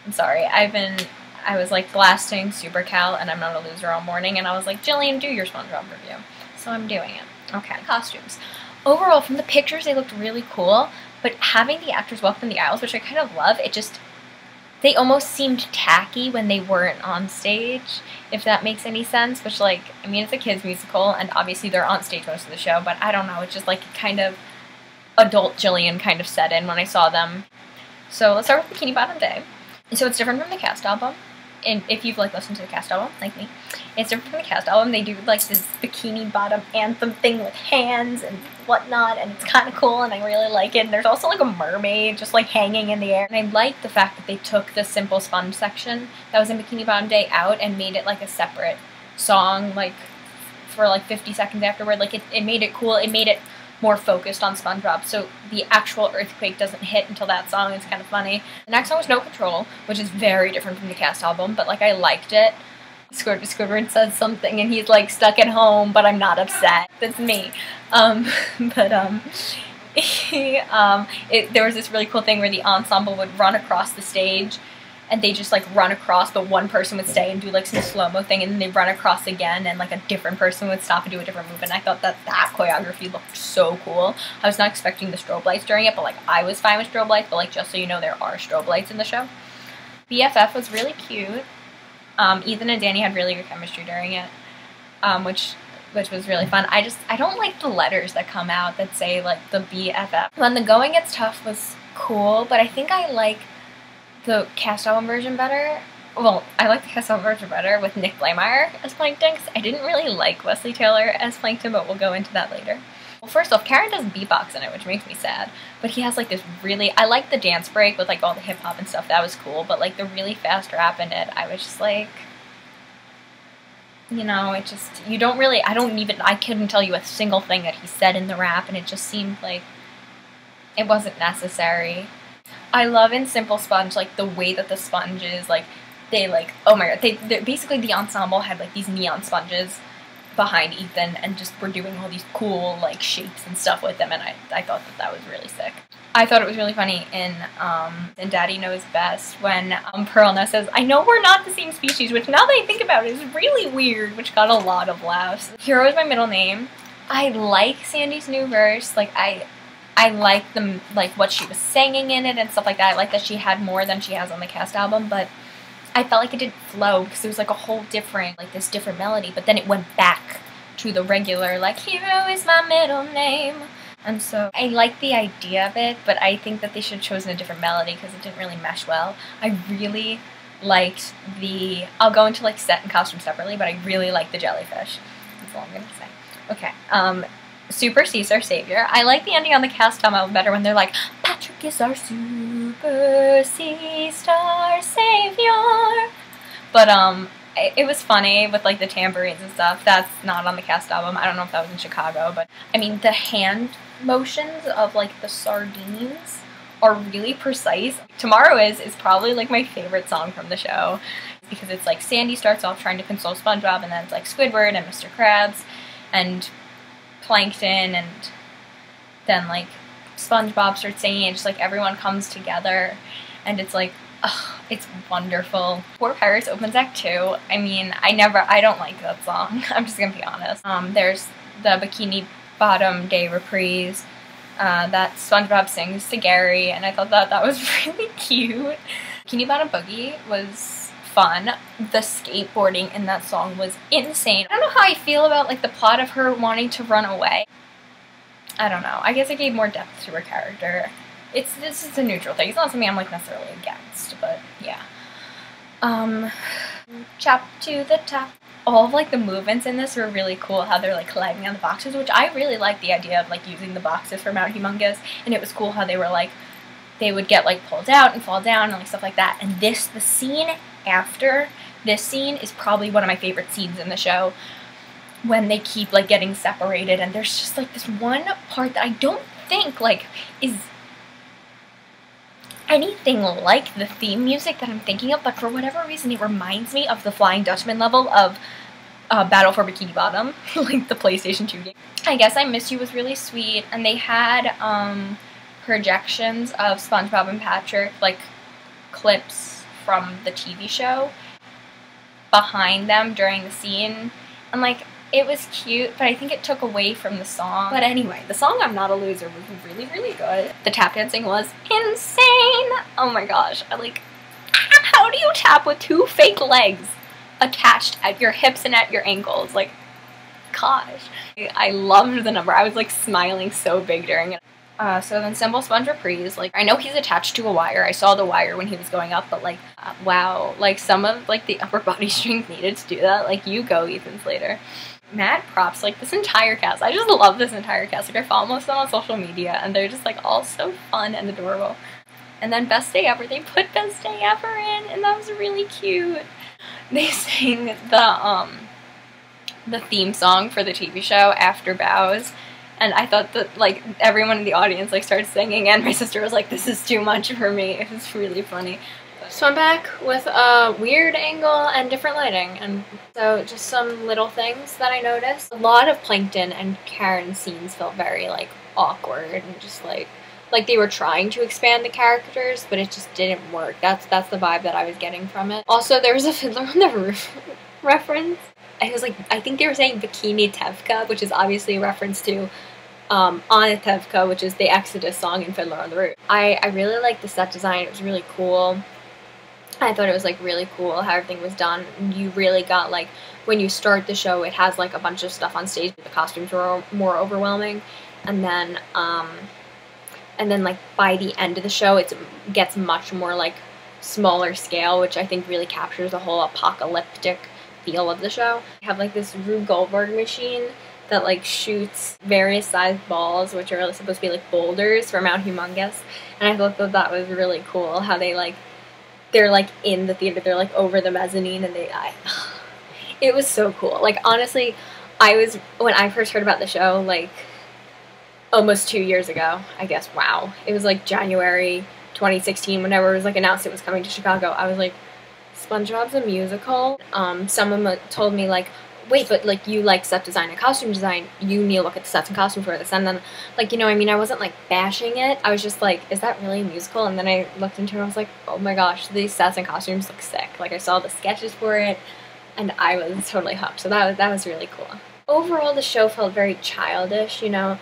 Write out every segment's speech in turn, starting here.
I'm sorry. I was like blasting Supercal and I'm Not a Loser all morning, and I was like, Jillian, do your SpongeBob review. So I'm doing it. Okay, costumes. Overall, from the pictures, they looked really cool, but having the actors walk in the aisles, which I kind of love, they almost seemed tacky when they weren't on stage, if that makes any sense, which, like, I mean, it's a kids' musical, and obviously they're on stage most of the show, but I don't know, it's just, like, kind of adult Jillian kind of set in when I saw them. So let's start with Bikini Bottom Day. So it's different from the cast album, and if you've, like, listened to the cast album, like me, it's different from the cast album. They do, like, this Bikini Bottom anthem thing with hands and whatnot, and it's kind of cool, and I really like it. And there's also, like, a mermaid just, like, hanging in the air. And I like the fact that they took the Simple Sponge section that was in Bikini Bottom Day out and made it, like, a separate song, like, for, like, 50 seconds afterward. Like, it made it cool. It made it more focused on SpongeBob, so the actual earthquake doesn't hit until that song. It's kind of funny. The next song was No Control, which is very different from the cast album, but, like, I liked it. Squidward says something, and he's, like, stuck at home, but I'm not upset. That's me. There was this really cool thing where the ensemble would run across the stage, and they just, like, run across, but one person would stay and do, like, some slow-mo thing, and then they run across again, and, like, a different person would stop and do a different move, and I thought that choreography looked so cool. I was not expecting the strobe lights during it, but, like, I was fine with strobe lights, but, like, just so you know, there are strobe lights in the show. BFF was really cute. Ethan and Danny had really good chemistry during it, which was really fun. I don't like the letters that come out that say, like, the BFF. When the Going Gets Tough was cool, but I think I like the cast album version better. Well, I like the cast album version better with Nick Blameyer as Plankton, because I didn't really like Wesley Taylor as Plankton, but we'll go into that later. Well, first off, Karen does beatbox in it, which makes me sad, but he has, like, this really, I like the dance break with, like, all the hip-hop and stuff, that was cool, but, like, the really fast rap in it, I was just like, you know, it just, you don't really, I couldn't tell you a single thing that he said in the rap, and it just seemed like it wasn't necessary. I love in Simple Sponge, like, the way that the sponges, like, they, like, oh my god, basically the ensemble had, like, these neon sponges behind Ethan and just were doing all these cool, like, shapes and stuff with them, and I thought that was really sick. I thought it was really funny in Daddy Knows Best when Pearlna says, I know we're not the same species, which now that I think about it is really weird, which got a lot of laughs. Hero is my middle name. I like Sandy's new verse, like, I like like, what she was singing in it and stuff like that. I like that she had more than she has on the cast album, but I felt like it didn't flow because it was, like, a whole different, like, this different melody, but then it went back to the regular, like, hero is my middle name. And so I like the idea of it, but I think that they should have chosen a different melody because it didn't really mesh well. I really liked I'll go into, like, set and costume separately, but I really like the jellyfish. That's all I'm going to say. Okay, Super C's our savior. I like the ending on the cast album better when they're like, Patrick is our Super C-star savior. But, it was funny with, like, the tambourines and stuff. That's not on the cast album. I don't know if that was in Chicago, but, I mean, the hand motions of, like, the sardines are really precise. Tomorrow is probably, like, my favorite song from the show because it's, like, Sandy starts off trying to console SpongeBob, and then it's, like, Squidward and Mr. Krabs and Plankton, and then, like, SpongeBob starts singing, and just, like, everyone comes together, and it's, like, ugh, it's wonderful. Poor Pirates opens Act 2. I mean, I don't like that song. I'm just gonna be honest. There's the Bikini Bottom Day reprise that SpongeBob sings to Gary, and I thought that was really cute. Bikini Bottom Boogie was fun. The skateboarding in that song was insane. I don't know how I feel about, like, the plot of her wanting to run away. I don't know. I guess it gave more depth to her character. This is a neutral thing. It's not something I'm, like, necessarily against, but yeah. Chop to the top. All of, like, the movements in this were really cool, how they're, like, climbing on the boxes, which I really like the idea of, like, using the boxes for Mount Humongous, and it was cool how they were, like, they would get, like, pulled out and fall down and, like, stuff like that. And the scene after this scene is probably one of my favorite scenes in the show, when they keep, like, getting separated, and there's just, like, this one part that I don't think, like, is anything like the theme music that I'm thinking of, but for whatever reason it reminds me of the Flying Dutchman level of Battle for Bikini Bottom, like the PlayStation 2 game. I Guess I Miss You was really sweet, and they had projections of SpongeBob and Patrick, like, clips from the TV show behind them during the scene, and like it was cute, but I think it took away from the song. But anyway, the song I'm Not a Loser was really, really good. The tap dancing was insane. Oh my gosh, how do you tap with 2 fake legs attached at your hips and at your ankles? Like, gosh. I loved the number. I was like smiling so big during it. So then Simple Sponge Reprise, like, I know he's attached to a wire. I saw the wire when he was going up, but like, wow, like some of like the upper body strength needed to do that. Like, you go, Ethan Slater. Mad props, like this entire cast. I just love this entire cast. Like, I follow most of them on social media, and they're just like all so fun and adorable. And then Best Day Ever, they put Best Day Ever in, and that was really cute. They sang the theme song for the TV show after bows, and I thought that like everyone in the audience like started singing, and my sister was like, "This is too much for me." It was really funny. So I'm back with a weird angle and different lighting, and so just some little things that I noticed. A lot of Plankton and Karen scenes felt very like awkward and just like they were trying to expand the characters, but it just didn't work. That's the vibe that I was getting from it. Also, there was a Fiddler on the Roof reference. I was like, I think they were saying Bikini Tevka, which is obviously a reference to Anna Tevka, which is the Exodus song in Fiddler on the Roof. I really liked the set design. It was really cool. I thought it was like really cool how everything was done. You really got like, when you start the show, it has like a bunch of stuff on stage. The costumes were more overwhelming, and then like by the end of the show, it gets much more like smaller scale, which I think really captures the whole apocalyptic feel of the show. You have like this Rube Goldberg machine that like shoots various sized balls, which are supposed to be like boulders for Mount Humongous, and I thought that was really cool how they're like in the theater, they're like over the mezzanine, and it was so cool. Like, honestly, when I first heard about the show, like almost 2 years ago, I guess, wow, it was like January 2016, whenever it was like announced it was coming to Chicago, I was like, SpongeBob's a musical. Someone told me like, wait, but like you like set design and costume design, you need to look at the sets and costume for this. And then, like, you know, I mean, I wasn't like bashing it. I was just like, is that really a musical? And then I looked into it and I was like, oh my gosh, these sets and costumes look sick. Like, I saw the sketches for it and I was totally hooked. So that was really cool. Overall, the show felt very childish, you know,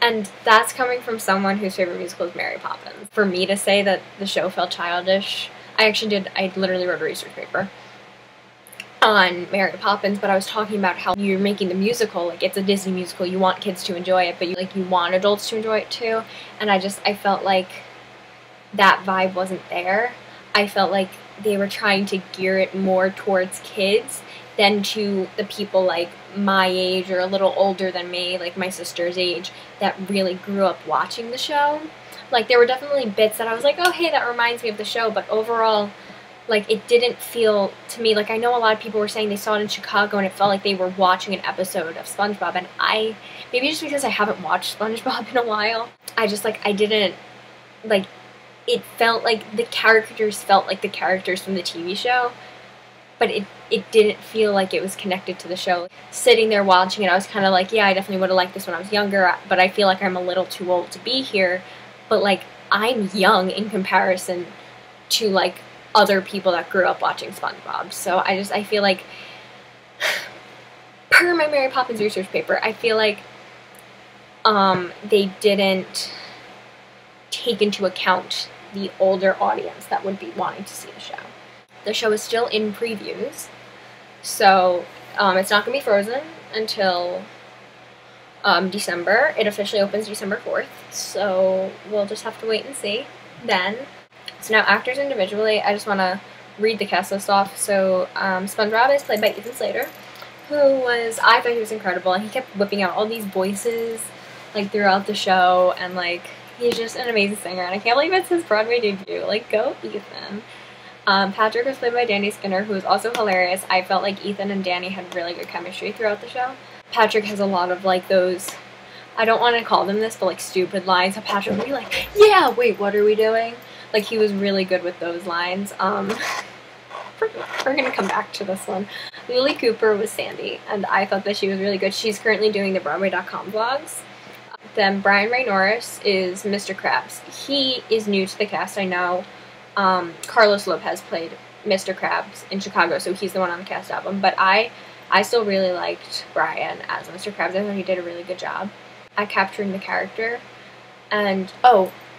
and that's coming from someone whose favorite musical is Mary Poppins. For me to say that the show felt childish, I literally wrote a research paper on Mary Poppins, but I was talking about how you're making the musical, like, it's a Disney musical, you want kids to enjoy it, but you want adults to enjoy it too, and I felt like that vibe wasn't there. I felt like they were trying to gear it more towards kids than to the people like my age or a little older than me, like my sister's age, that really grew up watching the show. Like, there were definitely bits that I was like, oh, hey, that reminds me of the show, but overall, like, it didn't feel, to me, like, I know a lot of people were saying they saw it in Chicago and it felt like they were watching an episode of SpongeBob, and maybe just because I haven't watched SpongeBob in a while, I didn't, like, it felt like the characters felt like the characters from the TV show, but it didn't feel like it was connected to the show. Sitting there watching it, I was kind of like, yeah, I definitely would have liked this when I was younger, but I feel like I'm a little too old to be here. But, like, I'm young in comparison to, like, other people that grew up watching SpongeBob. So I feel like, per my Mary Poppins research paper, I feel like they didn't take into account the older audience that would be wanting to see the show. The show is still in previews, so it's not going to be frozen until December. It officially opens December 4th, so we'll just have to wait and see then. So now, actors individually, I just want to read the cast list off. So SpongeBob is played by Ethan Slater, I thought he was incredible, and he kept whipping out all these voices like throughout the show, and like he's just an amazing singer, and I can't believe it's his Broadway debut. Like, go Ethan. Patrick was played by Danny Skinner, who was also hilarious. I felt like Ethan and Danny had really good chemistry throughout the show. Patrick has a lot of, like, those, I don't want to call them this, but, like, stupid lines. So Patrick would be like, yeah, wait, what are we doing? Like, he was really good with those lines. We're going to come back to this one. Lily Cooper was Sandy, and I thought that she was really good. She's currently doing the Broadway.com vlogs. Then Brian Ray Norris is Mr. Krabs. He is new to the cast, I know. Carlos Lopez played Mr. Krabs in Chicago, so he's the one on the cast album. But I still really liked Brian as Mr. Krabs. I thought he did a really good job at capturing the character. And,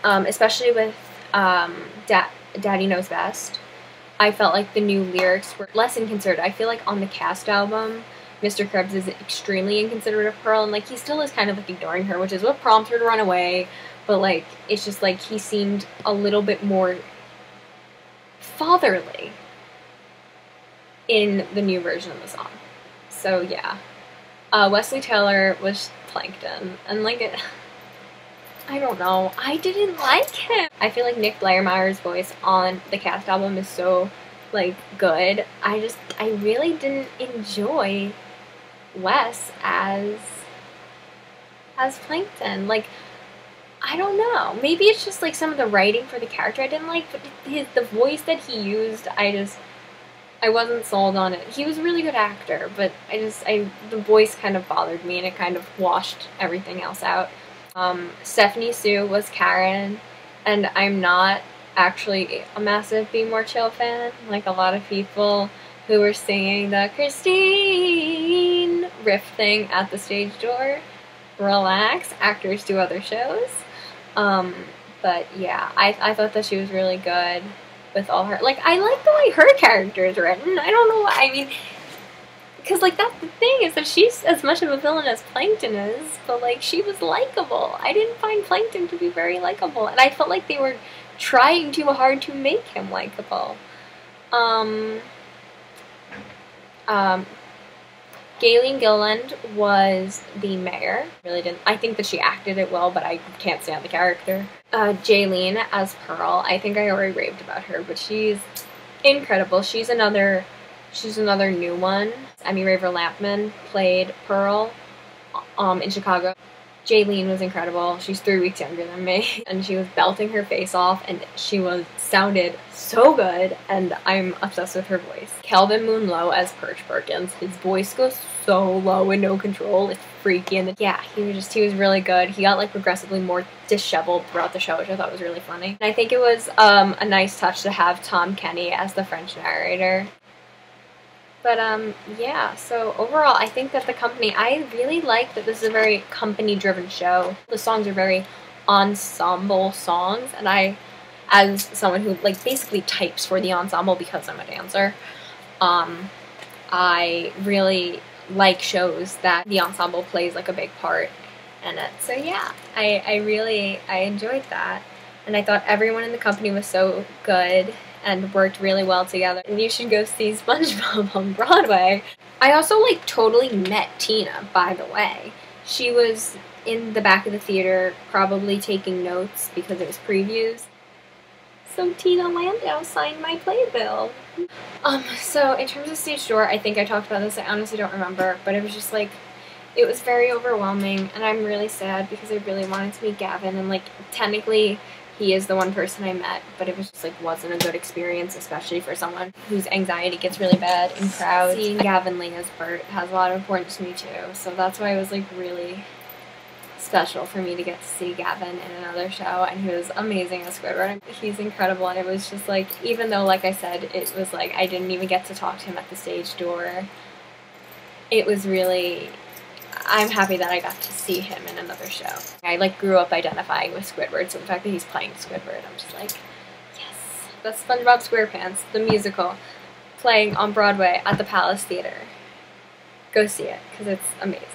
especially with Daddy Knows Best, I felt like the new lyrics were less inconsiderate. I feel like on the cast album, Mr. Krabs is extremely inconsiderate of Pearl, and, like, he still is kind of, like, ignoring her, which is what prompted her to run away. But, like, it's just, like, he seemed a little bit more fatherly in the new version of the song. So, yeah. Wesley Taylor was Plankton, and, like, I don't know. I didn't like him. I feel like Nick Blayermeyer's voice on the cast album is so, like, good. I really didn't enjoy Wes as Plankton. Like, I don't know. Maybe it's just, like, some of the writing for the character I didn't like, but the voice that he used, I wasn't sold on it. He was a really good actor, but the voice kind of bothered me, and it kind of washed everything else out. Stephanie Sue was Karen, and I'm not actually a massive Be More Chill fan, like a lot of people who were singing the Christine riff thing at the stage door. Relax, actors do other shows. But yeah, I thought that she was really good with all her, like, I like the way her character is written. I don't know why, I mean, because, like, that's the thing, is that she's as much of a villain as Plankton is, but, like, she was likable. I didn't find Plankton to be very likable, and I felt like they were trying too hard to make him likable. Galen Gilland was the mayor. Really didn't. I think that she acted it well, but I can't stand the character. Jaylene as Pearl. I think I already raved about her, but she's incredible. She's another new one. Emmy Raver Lampman played Pearl in Chicago. Jaylene was incredible. She's 3 weeks younger than me, and she was belting her face off, and she sounded so good, and I'm obsessed with her voice. Kelvin Moonlow as Perch Perkins. His voice goes so low and no control. It's freaky, and yeah, he was really good. He got, like, progressively more disheveled throughout the show, which I thought was really funny. And I think it was a nice touch to have Tom Kenny as the French narrator. But, yeah, so overall, I think that the company, I really like that this is a very company-driven show. The songs are very ensemble songs, and I, as someone who, like, basically types for the ensemble because I'm a dancer, I really like shows that the ensemble plays, like, a big part in it. So, yeah, I enjoyed that, and I thought everyone in the company was so good and worked really well together. And you should go see SpongeBob on Broadway. I also, like, totally met Tina, by the way. She was in the back of the theater probably taking notes because it was previews. So Tina Landau signed my playbill. So in terms of stage door, I think I talked about this, I honestly don't remember, but it was just, like, it was very overwhelming, and I'm really sad because I really wanted to meet Gavin, and, like, technically he is the one person I met, but it was just, like, wasn't a good experience, especially for someone whose anxiety gets really bad in crowds. Seeing Gavin Lee as Bert has a lot of importance to me too, so that's why it was, like, really special for me to get to see Gavin in another show, and he was amazing as Squidward. He's incredible, and it was just, like, even though, like I said, it was, like, I didn't even get to talk to him at the stage door, it was really, I'm happy that I got to see him in another show. I, like, grew up identifying with Squidward, so the fact that he's playing Squidward, I'm just like, yes. That's SpongeBob Squarepants, the musical, playing on Broadway at the Palace Theater. Go see it, because it's amazing.